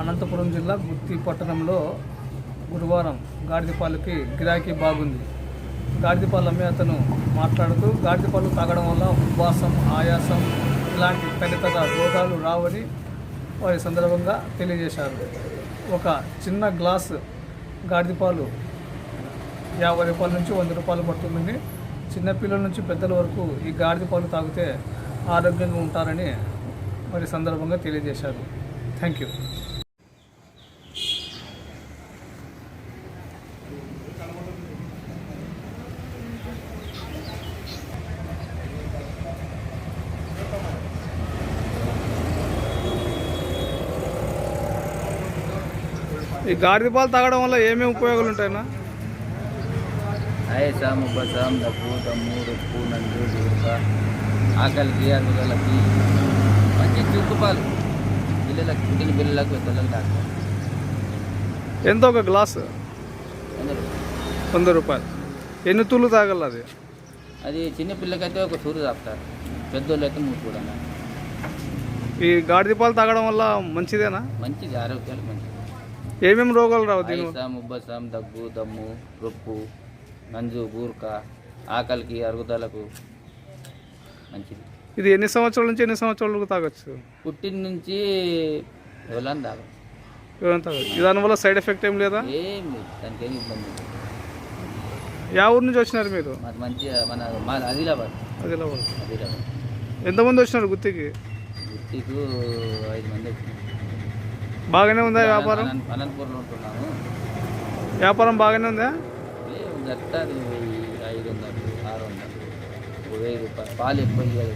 అనంతపురం జిల్లా గుత్తి పట్టణంలో గురువారం గాడిద పాలకి గిరాకీ బాగుంది. గాడిద పాలు అమ్మే అతను మాట్లాడుతూ గాడిద పాలు తాగడం వల్ల ఉబ్బసం, ఆయాసం ఇలాంటి తదితర రోగాలు రావని వారి సందర్భంగా తెలియజేశారు. ఒక చిన్న గ్లాసు గాడిద పాలు 50 రూపాయల నుంచి 100 రూపాయలు పడుతుందని, చిన్నపిల్లల నుంచి పెద్దల వరకు ఈ గాడిద పాలు తాగితే ఆరోగ్యంగా ఉంటారని వారి సందర్భంగా తెలియజేశారు. Thank you. ఈ గాడిద పాలు తాగడం వల్ల ఏమేమి ఉపయోగాలు ఉంటాయన్నా? ఆయాసం, ఉబ్బసం, దగ్గు, దమ్ము, రొప్పు, నంజు, దూరక, ఆకలికి, అరుగుదలకి మంచి చుక్కు పాలు పిల్లలకు, పుట్టిన పిల్లలకు, పెద్దలకు తాగుతారు. ఎంత ఒక గ్లాసు? 100 రూపాయలు. ఎన్ని తూళ్ళు తాగల? అది చిన్న పిల్లకైతే ఒక తూరు తాగుతారు, పెద్దోళ్ళు అయితే 3 కూడా. ఈ గాడిద పాలు తాగడం వల్ల మంచిదేనా? మంచిది, ఆరోగ్యాలు మంచిది. ఏమేమి రోగాలు రావు? ఆయాసం, ఉబ్బసం, దగ్గు, దమ్ము, రొప్పు, నంజు, బూర్క, ఆకలికి, అరుగుదలకు మంచిది. ఇది ఎన్ని సంవత్సరాల నుంచి ఎన్ని సంవత్సరాలకు తాగొచ్చు? పుట్టిన నుంచి ఎవరైనా తాగచ్చు. దానివల్ల సైడ్ ఎఫెక్ట్ ఏం లేదా? ఏం లేదు, దానికి ఏమి ఇబ్బంది లేదు. యా ఊరు నుంచి వచ్చినారు మీరు? మాది మంచిగా మన ఆదిలాబాద్. ఎంతమంది వచ్చినారు గుత్తికి? గుత్తికు 5 మంది వచ్చినారు. బాగానే ఉందా వ్యాపారం? అనంతపురంలో ఉంటున్నాము. వ్యాపారం బాగానే ఉందా? గట్ట 500, 600, 1000 రూపాయలు. పాలు ఎక్కువ ఇవ్వాలి.